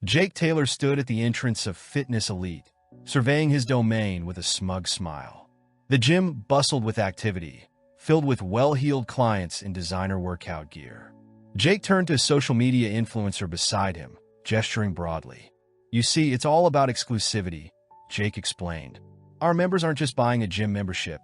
Jake Taylor stood at the entrance of Fitness Elite, surveying his domain with a smug smile. The gym bustled with activity, filled with well-heeled clients in designer workout gear. Jake turned to a social media influencer beside him, gesturing broadly. "You see, it's all about exclusivity," Jake explained. "Our members aren't just buying a gym membership,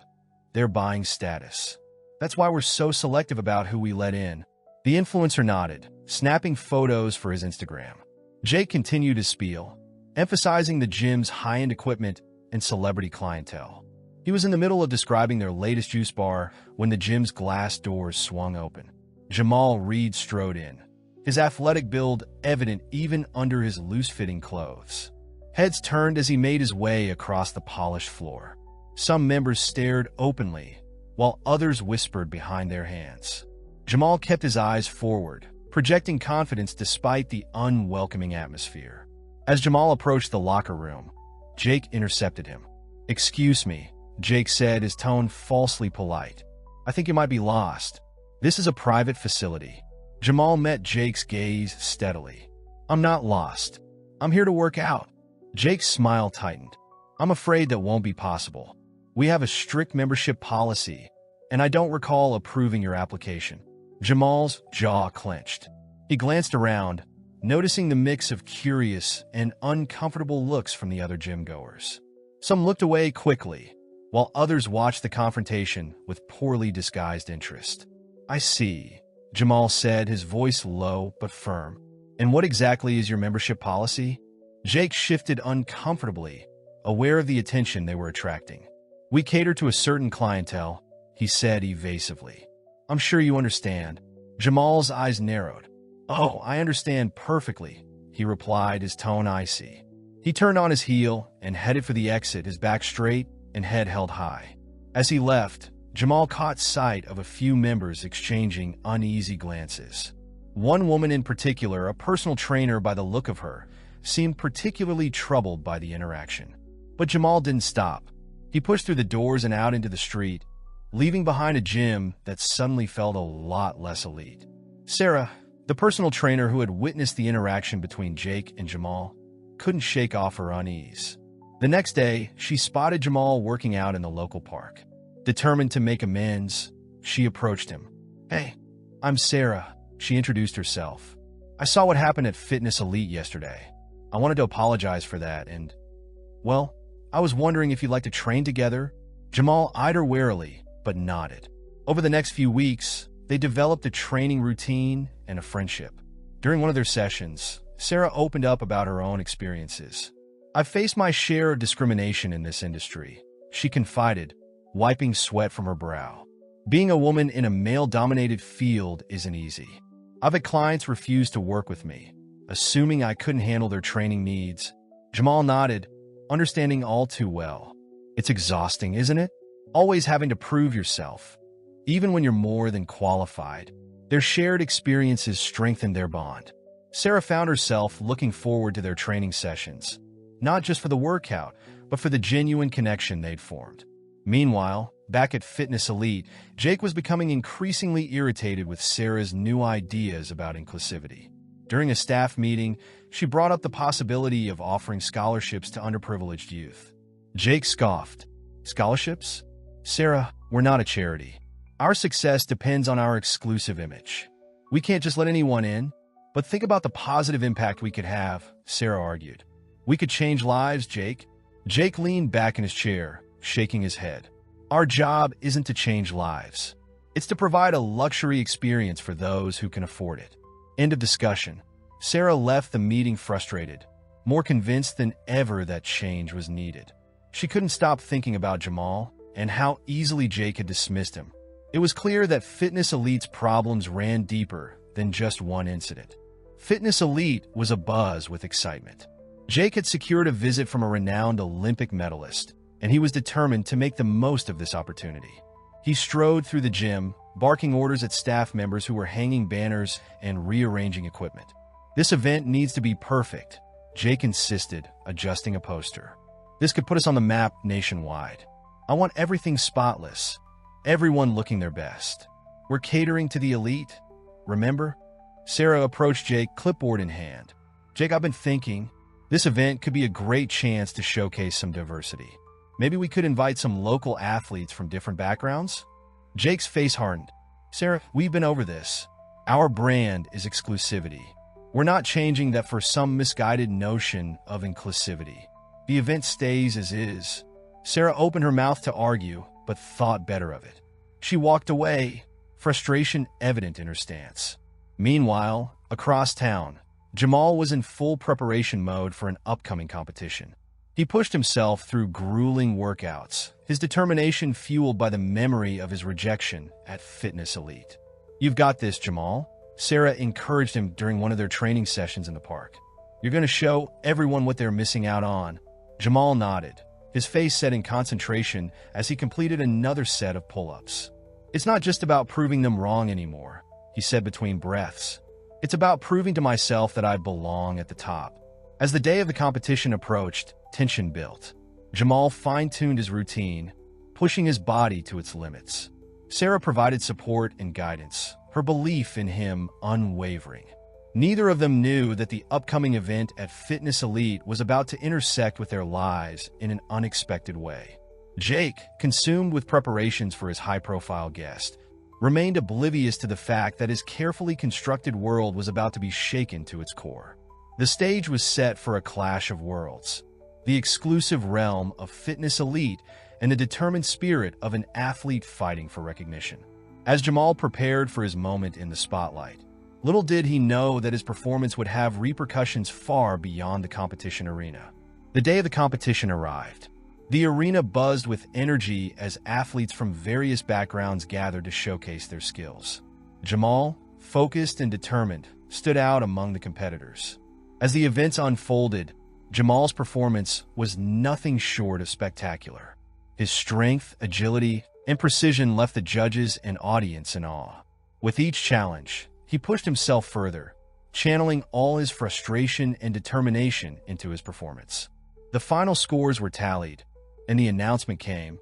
they're buying status. That's why we're so selective about who we let in." The influencer nodded, snapping photos for his Instagram. Jake continued his spiel, emphasizing the gym's high-end equipment and celebrity clientele. He was in the middle of describing their latest juice bar when the gym's glass doors swung open. Jamal Reed strode in, his athletic build evident even under his loose-fitting clothes. Heads turned as he made his way across the polished floor. Some members stared openly, while others whispered behind their hands. Jamal kept his eyes forward, projecting confidence despite the unwelcoming atmosphere. As Jamal approached the locker room, Jake intercepted him. "Excuse me," Jake said, his tone falsely polite. "I think you might be lost. This is a private facility." Jamal met Jake's gaze steadily. "I'm not lost. I'm here to work out." Jake's smile tightened. "I'm afraid that won't be possible. We have a strict membership policy, and I don't recall approving your application." Jamal's jaw clenched. He glanced around, noticing the mix of curious and uncomfortable looks from the other gym-goers. Some looked away quickly, while others watched the confrontation with poorly disguised interest. "I see," Jamal said, his voice low but firm. "And what exactly is your membership policy?" Jake shifted uncomfortably, aware of the attention they were attracting. "We cater to a certain clientele," he said evasively. "I'm sure you understand." Jamal's eyes narrowed. "Oh, I understand perfectly," he replied, his tone icy. He turned on his heel and headed for the exit, his back straight and head held high. As he left, Jamal caught sight of a few members exchanging uneasy glances. One woman in particular, a personal trainer by the look of her, seemed particularly troubled by the interaction. But Jamal didn't stop. He pushed through the doors and out into the street, leaving behind a gym that suddenly felt a lot less elite. Sarah, the personal trainer who had witnessed the interaction between Jake and Jamal, couldn't shake off her unease. The next day, she spotted Jamal working out in the local park. Determined to make amends, she approached him. "Hey, I'm Sarah," she introduced herself. "I saw what happened at Fitness Elite yesterday. I wanted to apologize for that and, well, I was wondering if you'd like to train together." Jamal eyed her warily, but nodded. Over the next few weeks, they developed a training routine and a friendship. During one of their sessions, Sarah opened up about her own experiences. "I've faced my share of discrimination in this industry," she confided, wiping sweat from her brow. "Being a woman in a male-dominated field isn't easy. I've had clients refuse to work with me, assuming I couldn't handle their training needs." Jamal nodded, understanding all too well. "It's exhausting, isn't it? Always having to prove yourself, even when you're more than qualified." Their shared experiences strengthened their bond. Sarah found herself looking forward to their training sessions, not just for the workout, but for the genuine connection they'd formed. Meanwhile, back at Fitness Elite, Jake was becoming increasingly irritated with Sarah's new ideas about inclusivity. During a staff meeting, she brought up the possibility of offering scholarships to underprivileged youth. Jake scoffed. "Scholarships? Sarah, we're not a charity. Our success depends on our exclusive image. We can't just let anyone in." "But think about the positive impact we could have," Sarah argued. "We could change lives, Jake." Jake leaned back in his chair, shaking his head. "Our job isn't to change lives. It's to provide a luxury experience for those who can afford it." End of discussion. Sarah left the meeting frustrated, more convinced than ever that change was needed. She couldn't stop thinking about Jamal and how easily Jake had dismissed him. It was clear that Fitness Elite's problems ran deeper than just one incident. Fitness Elite was abuzz with excitement. Jake had secured a visit from a renowned Olympic medalist, and he was determined to make the most of this opportunity. He strode through the gym, barking orders at staff members who were hanging banners and rearranging equipment. "This event needs to be perfect," Jake insisted, adjusting a poster. "This could put us on the map nationwide. I want everything spotless, everyone looking their best. We're catering to the elite, remember?" Sarah approached Jake, clipboard in hand. Jake, I've been thinking, this event could be a great chance to showcase some diversity. Maybe we could invite some local athletes from different backgrounds? Jake's face hardened. Sarah, we've been over this. Our brand is exclusivity. We're not changing that for some misguided notion of inclusivity. The event stays as is. Sarah opened her mouth to argue, but thought better of it. She walked away, frustration evident in her stance. Meanwhile, across town, Jamal was in full preparation mode for an upcoming competition. He pushed himself through grueling workouts, his determination fueled by the memory of his rejection at Fitness Elite. "You've got this, Jamal," Sarah encouraged him during one of their training sessions in the park. "You're going to show everyone what they're missing out on." Jamal nodded, his face set in concentration as he completed another set of pull-ups. "It's not just about proving them wrong anymore," he said between breaths. "It's about proving to myself that I belong at the top." As the day of the competition approached, tension built. Jamal fine-tuned his routine, pushing his body to its limits. Sarah provided support and guidance, her belief in him unwavering. Neither of them knew that the upcoming event at Fitness Elite was about to intersect with their lives in an unexpected way. Jake, consumed with preparations for his high-profile guest, remained oblivious to the fact that his carefully constructed world was about to be shaken to its core. The stage was set for a clash of worlds, the exclusive realm of Fitness Elite and the determined spirit of an athlete fighting for recognition. As Jamal prepared for his moment in the spotlight, little did he know that his performance would have repercussions far beyond the competition arena. The day of the competition arrived. The arena buzzed with energy as athletes from various backgrounds gathered to showcase their skills. Jamal, focused and determined, stood out among the competitors. As the events unfolded, Jamal's performance was nothing short of spectacular. His strength, agility, and precision left the judges and audience in awe. With each challenge, he pushed himself further, channeling all his frustration and determination into his performance. The final scores were tallied, and the announcement came.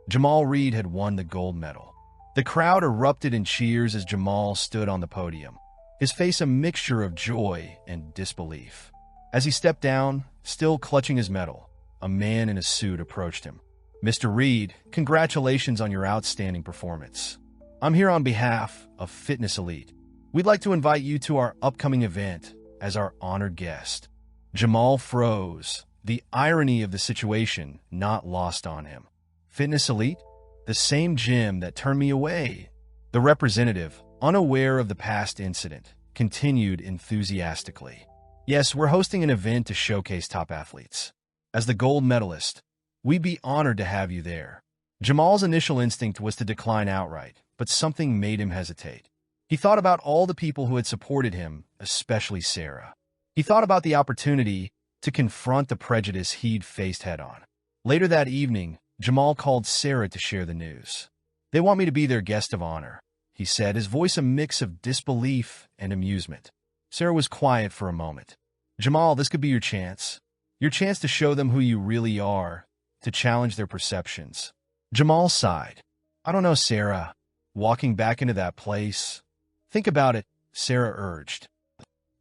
Jamal Reed had won the gold medal. The crowd erupted in cheers as Jamal stood on the podium, his face a mixture of joy and disbelief. As he stepped down, still clutching his medal, a man in a suit approached him. "Mr. Reed, congratulations on your outstanding performance. I'm here on behalf of Fitness Elite. We'd like to invite you to our upcoming event as our honored guest." Jamal froze, the irony of the situation not lost on him. "Fitness Elite? The same gym that turned me away?" The representative, unaware of the past incident, continued enthusiastically. "Yes, we're hosting an event to showcase top athletes. As the gold medalist, we'd be honored to have you there." Jamal's initial instinct was to decline outright, but something made him hesitate. He thought about all the people who had supported him, especially Sarah. He thought about the opportunity to confront the prejudice he'd faced head-on. Later that evening, Jamal called Sarah to share the news. "They want me to be their guest of honor," he said, his voice a mix of disbelief and amusement. Sarah was quiet for a moment. "Jamal, this could be your chance. Your chance to show them who you really are, to challenge their perceptions." Jamal sighed. "I don't know, Sarah. Walking back into that place." "Think about it," Sarah urged.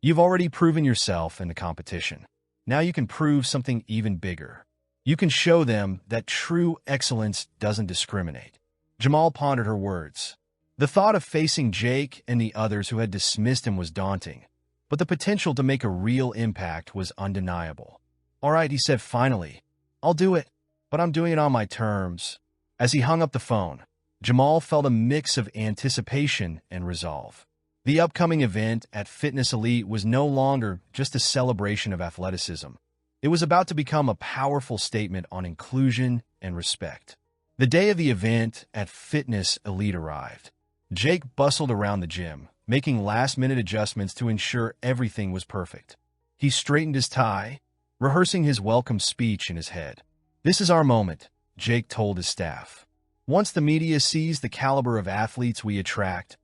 "You've already proven yourself in the competition. Now you can prove something even bigger. You can show them that true excellence doesn't discriminate." Jamal pondered her words. The thought of facing Jake and the others who had dismissed him was daunting, but the potential to make a real impact was undeniable. "All right," he said finally. "I'll do it, but I'm doing it on my terms." As he hung up the phone, Jamal felt a mix of anticipation and resolve. The upcoming event at Fitness Elite was no longer just a celebration of athleticism. It was about to become a powerful statement on inclusion and respect. The day of the event at Fitness Elite arrived. Jake bustled around the gym, making last-minute adjustments to ensure everything was perfect. He straightened his tie, rehearsing his welcome speech in his head. "This is our moment," Jake told his staff. "Once the media sees the caliber of athletes we attract,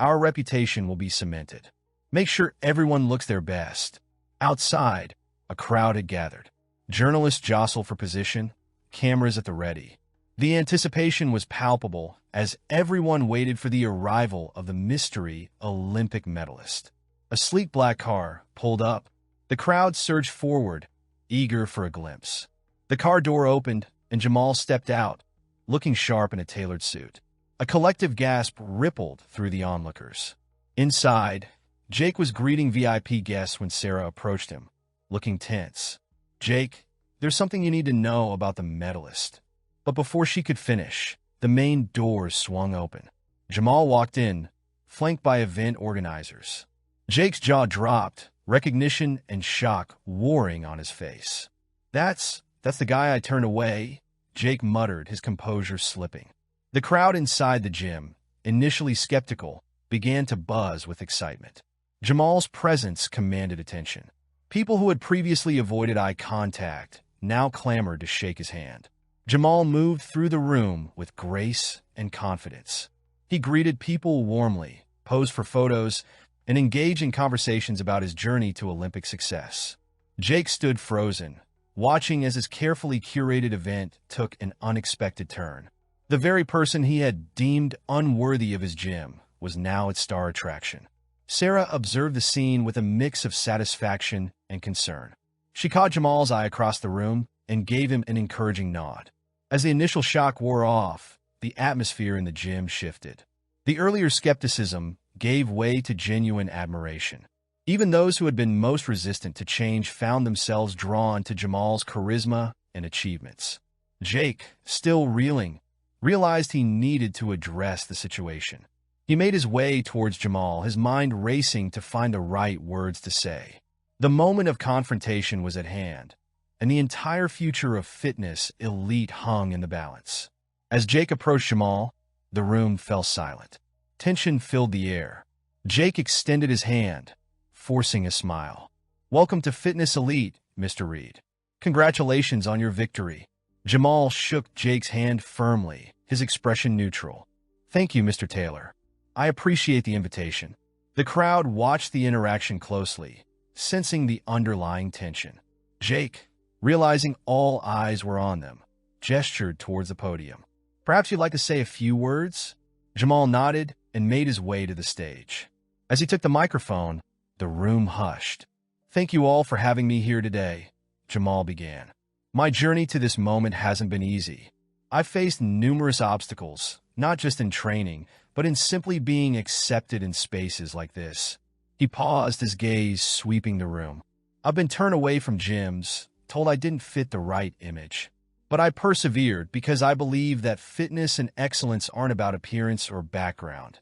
our reputation will be cemented. Make sure everyone looks their best." Outside, a crowd had gathered. Journalists jostled for position, cameras at the ready. The anticipation was palpable as everyone waited for the arrival of the mystery Olympic medalist. A sleek black car pulled up, The crowd surged forward, eager for a glimpse. The car door opened, and Jamal stepped out, looking sharp in a tailored suit. A collective gasp rippled through the onlookers. Inside, Jake was greeting VIP guests when Sarah approached him, looking tense. "Jake, there's something you need to know about the medalist." But before she could finish, the main doors swung open. Jamal walked in, flanked by event organizers. Jake's jaw dropped, recognition and shock warring on his face. That's the guy I turned away," Jake muttered, his composure slipping. The crowd inside the gym, initially skeptical, began to buzz with excitement. Jamal's presence commanded attention. People who had previously avoided eye contact now clamored to shake his hand. Jamal moved through the room with grace and confidence. He greeted people warmly, posed for photos, and engaged in conversations about his journey to Olympic success. Jake stood frozen, watching as his carefully curated event took an unexpected turn. The very person he had deemed unworthy of his gym was now its star attraction. Sarah observed the scene with a mix of satisfaction and concern. She caught Jamal's eye across the room and gave him an encouraging nod. As the initial shock wore off, the atmosphere in the gym shifted. The earlier skepticism gave way to genuine admiration. Even those who had been most resistant to change found themselves drawn to Jamal's charisma and achievements. Jake, still reeling, realized he needed to address the situation. He made his way towards Jamal, his mind racing to find the right words to say. The moment of confrontation was at hand, and the entire future of fitness elite hung in the balance. As Jake approached Jamal, the room fell silent. Tension filled the air. Jake extended his hand, forcing a smile. "Welcome to Fitness Elite, Mr. Reed. Congratulations on your victory." Jamal shook Jake's hand firmly, his expression neutral. "Thank you, Mr. Taylor. I appreciate the invitation." The crowd watched the interaction closely, sensing the underlying tension. Jake, realizing all eyes were on them, gestured towards the podium. "Perhaps you'd like to say a few words?" Jamal nodded and made his way to the stage. As he took the microphone, the room hushed. "Thank you all for having me here today," Jamal began. "My journey to this moment hasn't been easy. I've faced numerous obstacles, not just in training, but in simply being accepted in spaces like this." He paused, his gaze sweeping the room. "I've been turned away from gyms, told I didn't fit the right image. But I persevered because I believe that fitness and excellence aren't about appearance or background.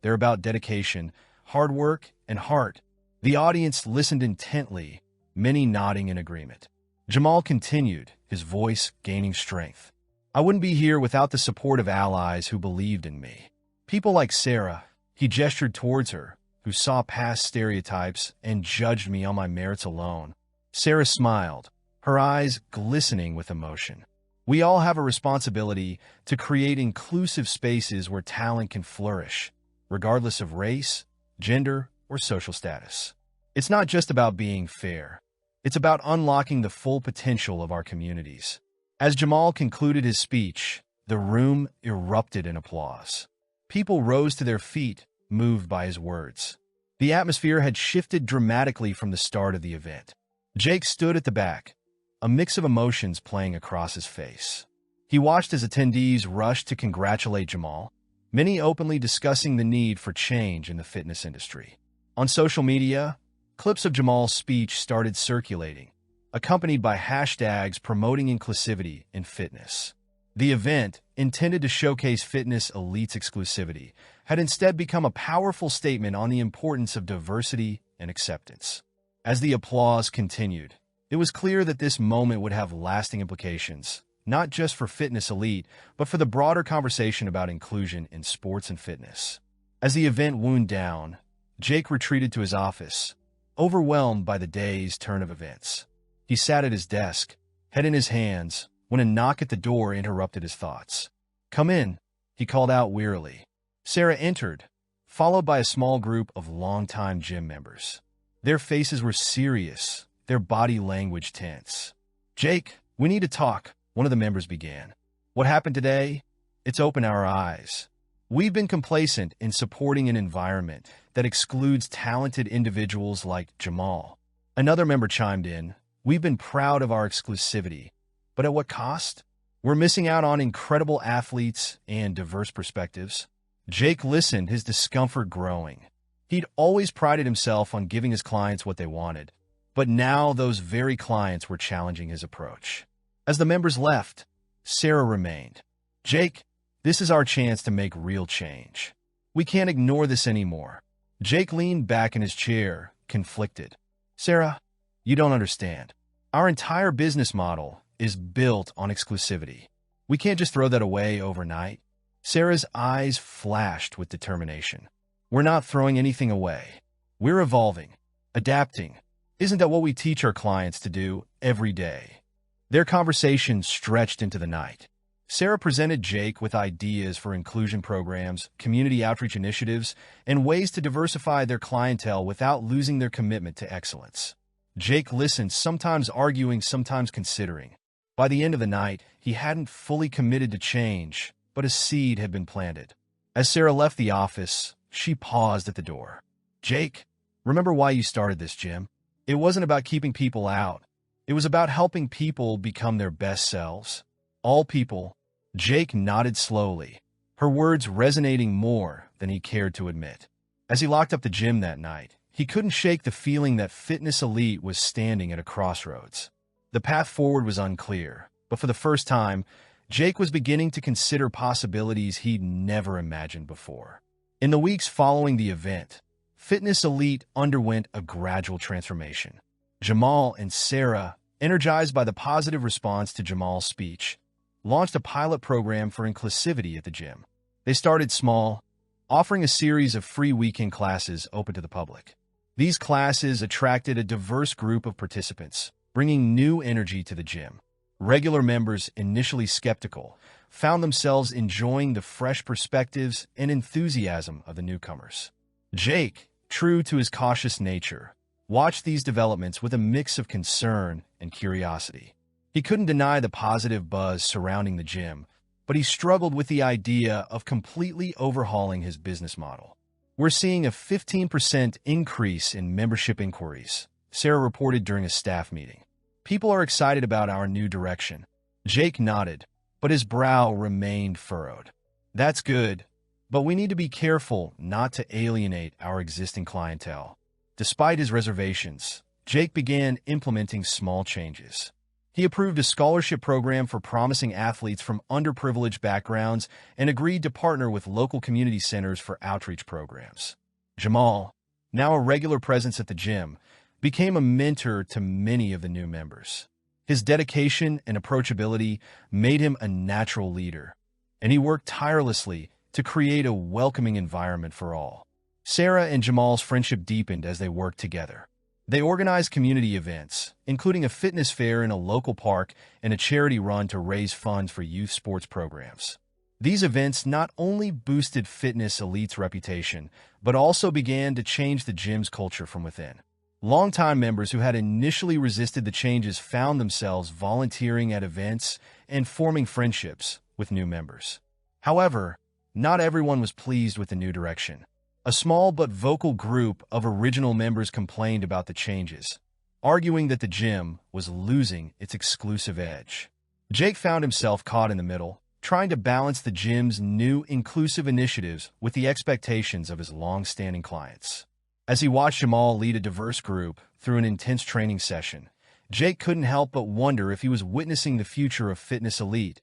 They're about dedication, hard work, and heart." The audience listened intently, many nodding in agreement. Jamal continued, his voice gaining strength. "I wouldn't be here without the support of allies who believed in me. People like Sarah," he gestured towards her, "who saw past stereotypes and judged me on my merits alone." Sarah smiled, her eyes glistening with emotion. "We all have a responsibility to create inclusive spaces where talent can flourish, regardless of race, gender, or social status. It's not just about being fair. It's about unlocking the full potential of our communities." As Jamal concluded his speech, the room erupted in applause. People rose to their feet, moved by his words. The atmosphere had shifted dramatically from the start of the event. Jake stood at the back, a mix of emotions playing across his face. He watched as attendees rushed to congratulate Jamal, many openly discussing the need for change in the fitness industry. On social media, clips of Jamal's speech started circulating, accompanied by hashtags promoting inclusivity in fitness. The event, intended to showcase Fitness Elite's exclusivity, had instead become a powerful statement on the importance of diversity and acceptance. As the applause continued, it was clear that this moment would have lasting implications, not just for Fitness Elite, but for the broader conversation about inclusion in sports and fitness. As the event wound down, Jake retreated to his office, overwhelmed by the day's turn of events. He sat at his desk, head in his hands, when a knock at the door interrupted his thoughts. "Come in," he called out wearily. Sarah entered, followed by a small group of longtime gym members. Their faces were serious, their body language tense. "Jake, we need to talk," one of the members began. "What happened today? It's opened our eyes. We've been complacent in supporting an environment that excludes talented individuals like Jamal. Another member chimed in, "We've been proud of our exclusivity, but at what cost? We're missing out on incredible athletes and diverse perspectives." Jake listened, his discomfort growing. He'd always prided himself on giving his clients what they wanted, but now those very clients were challenging his approach. As the members left, Sarah remained. "Jake, this is our chance to make real change. We can't ignore this anymore." Jake leaned back in his chair, conflicted. "Sarah, you don't understand. Our entire business model is built on exclusivity. We can't just throw that away overnight." Sarah's eyes flashed with determination. "We're not throwing anything away. We're evolving, adapting. Isn't that what we teach our clients to do every day?" Their conversation stretched into the night. Sarah presented Jake with ideas for inclusion programs, community outreach initiatives, and ways to diversify their clientele without losing their commitment to excellence. Jake listened, sometimes arguing, sometimes considering. By the end of the night, he hadn't fully committed to change, but a seed had been planted. As Sarah left the office, she paused at the door. "Jake, remember why you started this gym? It wasn't about keeping people out. It was about helping people become their best selves. All people." Jake nodded slowly, her words resonating more than he cared to admit. As he locked up the gym that night, he couldn't shake the feeling that Fitness Elite was standing at a crossroads. The path forward was unclear, but for the first time, Jake was beginning to consider possibilities he'd never imagined before. In the weeks following the event, Fitness Elite underwent a gradual transformation. Jamal and Sarah, energized by the positive response to Jamal's speech, launched a pilot program for inclusivity at the gym. They started small, offering a series of free weekend classes open to the public. These classes attracted a diverse group of participants, bringing new energy to the gym. Regular members, initially skeptical, found themselves enjoying the fresh perspectives and enthusiasm of the newcomers. Jake, true to his cautious nature, watched these developments with a mix of concern and curiosity. He couldn't deny the positive buzz surrounding the gym, but he struggled with the idea of completely overhauling his business model. "We're seeing a 15% increase in membership inquiries," Sarah reported during a staff meeting. "People are excited about our new direction." Jake nodded, but his brow remained furrowed. "That's good, but we need to be careful not to alienate our existing clientele." Despite his reservations, Jake began implementing small changes. He approved a scholarship program for promising athletes from underprivileged backgrounds and agreed to partner with local community centers for outreach programs. Jamal, now a regular presence at the gym, became a mentor to many of the new members. His dedication and approachability made him a natural leader, and he worked tirelessly to create a welcoming environment for all. Sarah and Jamal's friendship deepened as they worked together. They organized community events, including a fitness fair in a local park and a charity run to raise funds for youth sports programs. These events not only boosted Fitness Elite's reputation, but also began to change the gym's culture from within. Longtime members who had initially resisted the changes found themselves volunteering at events and forming friendships with new members. However, not everyone was pleased with the new direction. A small but vocal group of original members complained about the changes, arguing that the gym was losing its exclusive edge. Jake found himself caught in the middle, trying to balance the gym's new inclusive initiatives with the expectations of his long-standing clients. As he watched Jamal lead a diverse group through an intense training session, Jake couldn't help but wonder if he was witnessing the future of Fitness Elite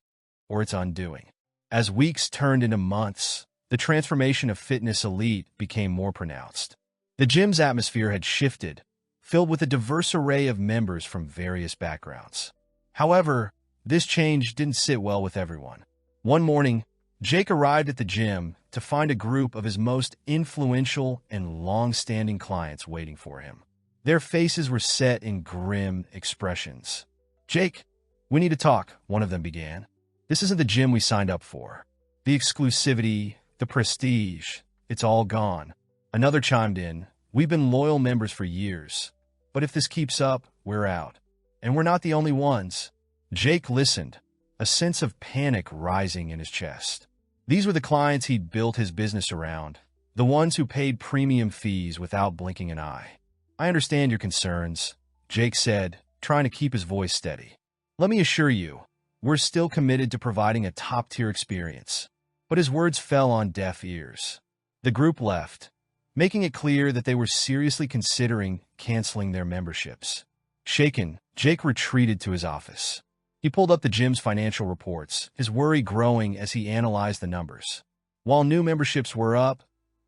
or its undoing. As weeks turned into months, the transformation of Fitness Elite became more pronounced. The gym's atmosphere had shifted, filled with a diverse array of members from various backgrounds. However, this change didn't sit well with everyone. One morning, Jake arrived at the gym to find a group of his most influential and long-standing clients waiting for him. Their faces were set in grim expressions. "Jake, we need to talk," one of them began. "This isn't the gym we signed up for. The exclusivity, the prestige, it's all gone." Another chimed in, "We've been loyal members for years, but if this keeps up, we're out. And we're not the only ones." Jake listened, a sense of panic rising in his chest. These were the clients he'd built his business around, the ones who paid premium fees without blinking an eye. "I understand your concerns," Jake said, trying to keep his voice steady. "Let me assure you, we're still committed to providing a top-tier experience." But his words fell on deaf ears. The group left, making it clear that they were seriously considering canceling their memberships. Shaken, Jake retreated to his office. He pulled up the gym's financial reports, his worry growing as he analyzed the numbers. While new memberships were up,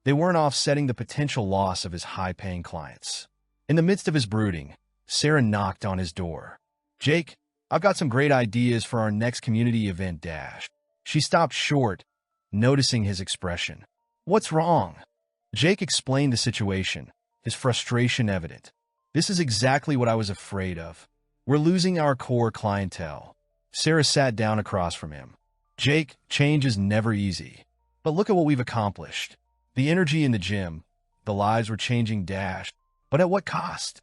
they weren't offsetting the potential loss of his high-paying clients. In the midst of his brooding, Sarah knocked on his door. "Jake, I've got some great ideas for our next community event dash." She stopped short, noticing his expression. "What's wrong?" Jake explained the situation, his frustration evident. "This is exactly what I was afraid of. We're losing our core clientele." Sarah sat down across from him. "Jake, change is never easy. But look at what we've accomplished. The energy in the gym, the lives we're changing dash. But at what cost?"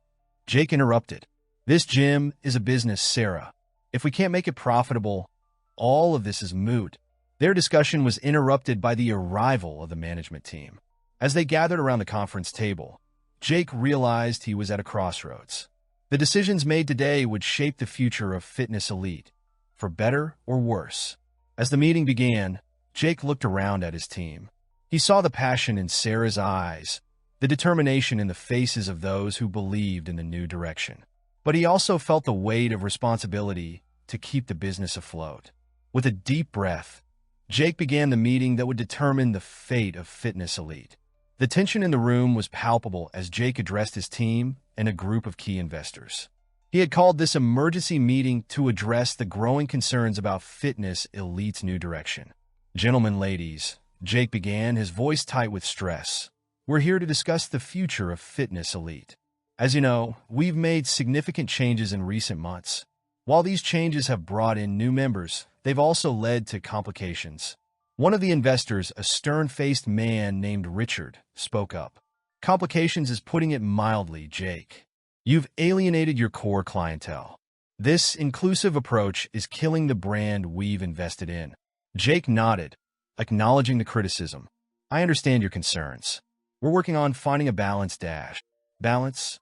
Jake interrupted. "This gym is a business, Sarah. If we can't make it profitable, all of this is moot." Their discussion was interrupted by the arrival of the management team. As they gathered around the conference table, Jake realized he was at a crossroads. The decisions made today would shape the future of Fitness Elite, for better or worse. As the meeting began, Jake looked around at his team. He saw the passion in Sarah's eyes, the determination in the faces of those who believed in the new direction. But he also felt the weight of responsibility to keep the business afloat. With a deep breath, Jake began the meeting that would determine the fate of Fitness Elite. The tension in the room was palpable as Jake addressed his team and a group of key investors. He had called this emergency meeting to address the growing concerns about Fitness Elite's new direction. "Gentlemen, ladies," Jake began, his voice tight with stress, "we're here to discuss the future of Fitness Elite. As you know, we've made significant changes in recent months. While these changes have brought in new members, they've also led to complications." One of the investors, a stern-faced man named Richard, spoke up. "Complications is putting it mildly, Jake. You've alienated your core clientele. This inclusive approach is killing the brand we've invested in." Jake nodded, acknowledging the criticism. "I understand your concerns. We're working on finding a balance dash." "Balance?"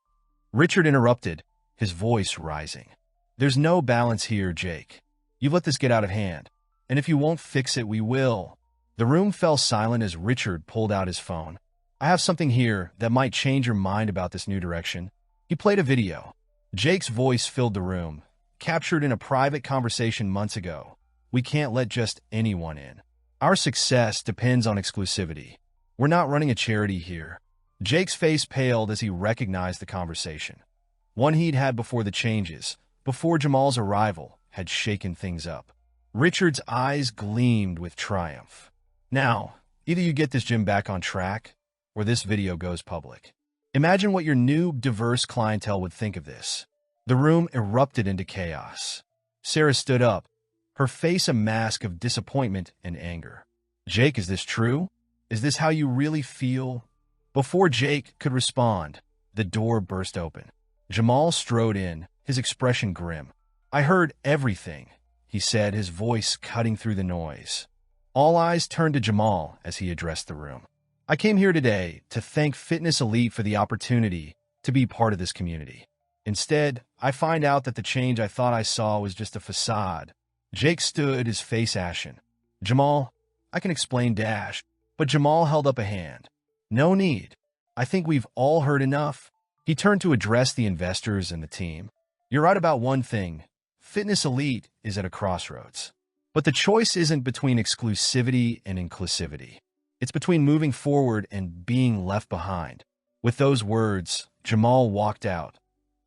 Richard interrupted, his voice rising. "There's no balance here, Jake. You've let this get out of hand. And if you won't fix it, we will." The room fell silent as Richard pulled out his phone. "I have something here that might change your mind about this new direction." He played a video. Jake's voice filled the room, captured in a private conversation months ago. "We can't let just anyone in. Our success depends on exclusivity. We're not running a charity here." Jake's face paled as he recognized the conversation. One he'd had before the changes, before Jamal's arrival, had shaken things up. Richard's eyes gleamed with triumph. "Now, either you get this gym back on track, or this video goes public. Imagine what your new, diverse clientele would think of this." The room erupted into chaos. Sarah stood up, her face a mask of disappointment and anger. "Jake, is this true? Is this how you really feel?" Before Jake could respond, the door burst open. Jamal strode in, his expression grim. "I heard everything," he said, his voice cutting through the noise. All eyes turned to Jamal as he addressed the room. "I came here today to thank Fitness Elite for the opportunity to be part of this community. Instead, I find out that the change I thought I saw was just a facade." Jake stood, his face ashen. "Jamal, I can explain dash." But Jamal held up a hand. "No need. I think we've all heard enough." He turned to address the investors and the team. "You're right about one thing. Fitness Elite is at a crossroads. But the choice isn't between exclusivity and inclusivity. It's between moving forward and being left behind." With those words, Jamal walked out,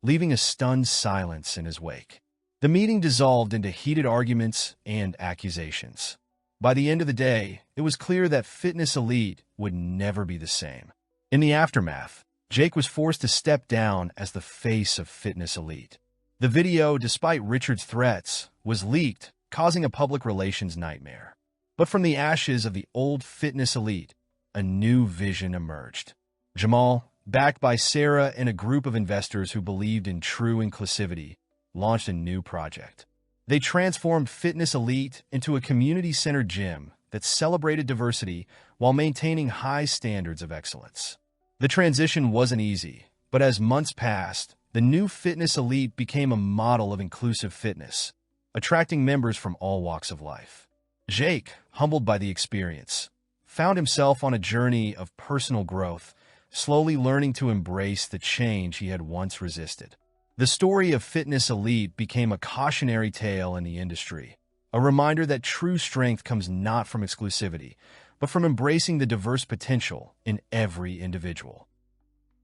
leaving a stunned silence in his wake. The meeting dissolved into heated arguments and accusations. By the end of the day, it was clear that Fitness Elite would never be the same. In the aftermath, Jake was forced to step down as the face of Fitness Elite. The video, despite Richard's threats, was leaked, causing a public relations nightmare. But from the ashes of the old Fitness Elite, a new vision emerged. Jamal, backed by Sarah and a group of investors who believed in true inclusivity, launched a new project. They transformed Fitness Elite into a community-centered gym that celebrated diversity while maintaining high standards of excellence. The transition wasn't easy, but as months passed, The new fitness elite became a model of inclusive fitness, attracting members from all walks of life. Jake, humbled by the experience, found himself on a journey of personal growth, slowly learning to embrace the change he had once resisted. The story of Fitness Elite became a cautionary tale in the industry, a reminder that true strength comes not from exclusivity, but from embracing the diverse potential in every individual.